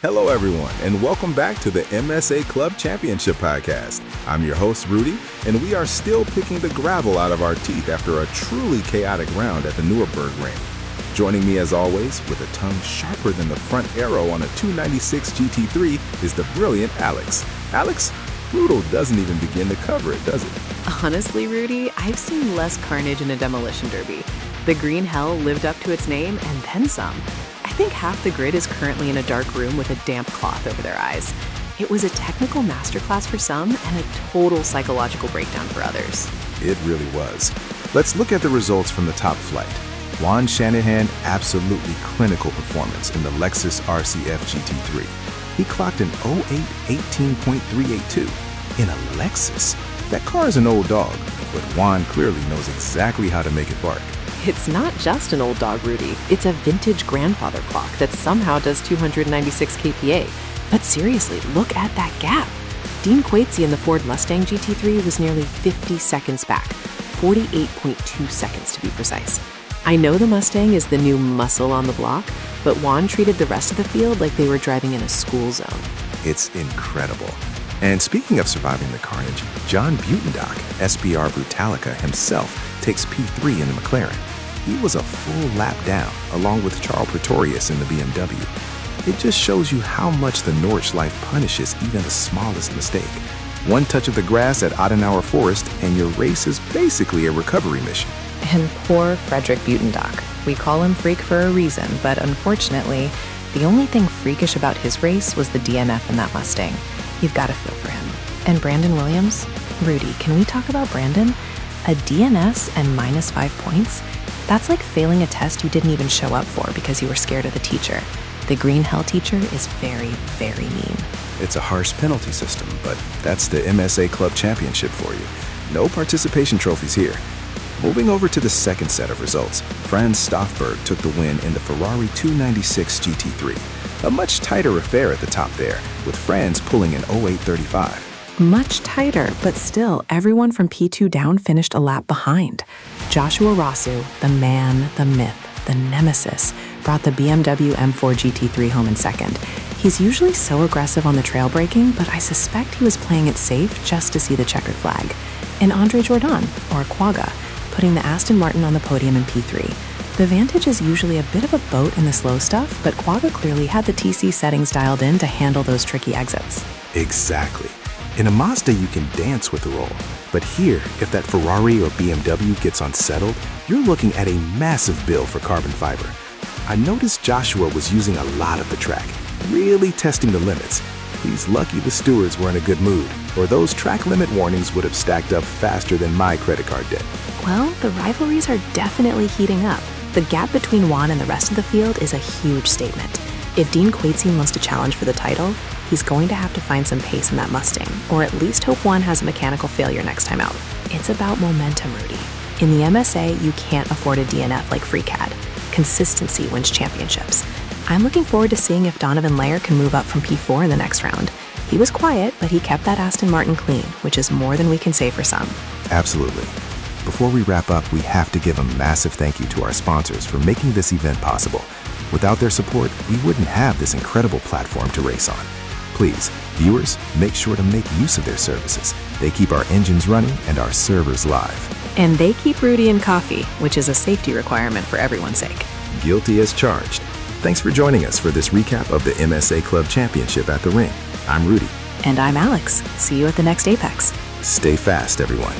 Hello, everyone, and welcome back to the MSA Club Championship Podcast. I'm your host, Rudy, and we are still picking the gravel out of our teeth after a truly chaotic round at the Nurburgring. Joining me, as always, with a tongue sharper than the front arrow on a 296 GT3 is the brilliant Alex. Alex, brutal doesn't even begin to cover it, does it? Honestly, Rudy, I've seen less carnage in a demolition derby. The green hell lived up to its name and then some. I think half the grid is currently in a dark room with a damp cloth over their eyes. It was a technical masterclass for some and a total psychological breakdown for others. It really was. Let's look at the results from the top flight. Juan Shanahan, absolutely clinical performance in the Lexus RCF GT3. He clocked an 0818.382 in a Lexus. That car is an old dog, but Juan clearly knows exactly how to make it bark. It's not just an old dog, Rudy. It's a vintage grandfather clock that somehow does 296 kPa. But seriously, look at that gap. Dean Quatesy in the Ford Mustang GT3 was nearly 50 seconds back, 48.2 seconds to be precise. I know the Mustang is the new muscle on the block, but Juan treated the rest of the field like they were driving in a school zone. It's incredible. And speaking of surviving the carnage, John Butendock, SBR Brutalica himself, takes P3 in the McLaren. He was a full lap down, along with Charles Pretorius in the BMW. It just shows you how much the Nordschleife punishes even the smallest mistake. One touch of the grass at Adenauer Forest, and your race is basically a recovery mission. And poor Frederick Butendock. We call him Freak for a reason, but unfortunately, the only thing freakish about his race was the DNF in that Mustang. You've got to feel for him. And Brandon Williams? Rudy, can we talk about Brandon? A DNS and minus 5 points? That's like failing a test you didn't even show up for because you were scared of the teacher. The green hell teacher is very, very mean. It's a harsh penalty system, but that's the MSA Club Championship for you. No participation trophies here. Moving over to the second set of results, Franz Stoffberg took the win in the Ferrari 296 GT3. A much tighter affair at the top there, with Franz pulling an 0835. Much tighter, but still, everyone from P2 down finished a lap behind. Joshua Rosu, the man, the myth, the nemesis, brought the BMW M4 GT3 home in second. He's usually so aggressive on the trail braking, but I suspect he was playing it safe just to see the checkered flag. And Andre Jordan, or Quagga, putting the Aston Martin on the podium in P3. The Vantage is usually a bit of a boat in the slow stuff, but Quagga clearly had the TC settings dialed in to handle those tricky exits. Exactly. In a Mazda, you can dance with the roll. But here, if that Ferrari or BMW gets unsettled, you're looking at a massive bill for carbon fiber. I noticed Joshua was using a lot of the track, really testing the limits. He's lucky the stewards were in a good mood, or those track limit warnings would have stacked up faster than my credit card debt. Well, the rivalries are definitely heating up. The gap between Juan and the rest of the field is a huge statement. If Dean Quatesy wants to challenge for the title, he's going to have to find some pace in that Mustang, or at least hope Juan has a mechanical failure next time out. It's about momentum, Rudy. In the MSA, you can't afford a DNF like Freak had. Consistency wins championships. I'm looking forward to seeing if Donovan Layer can move up from P4 in the next round. He was quiet, but he kept that Aston Martin clean, which is more than we can say for some. Absolutely. Before we wrap up, we have to give a massive thank you to our sponsors for making this event possible. Without their support, we wouldn't have this incredible platform to race on. Please, viewers, make sure to make use of their services. They keep our engines running and our servers live. And they keep Rudy in coffee, which is a safety requirement for everyone's sake. Guilty as charged. Thanks for joining us for this recap of the MSA Club Championship at the Ring. I'm Rudy. And I'm Alex. See you at the next Apex. Stay fast, everyone.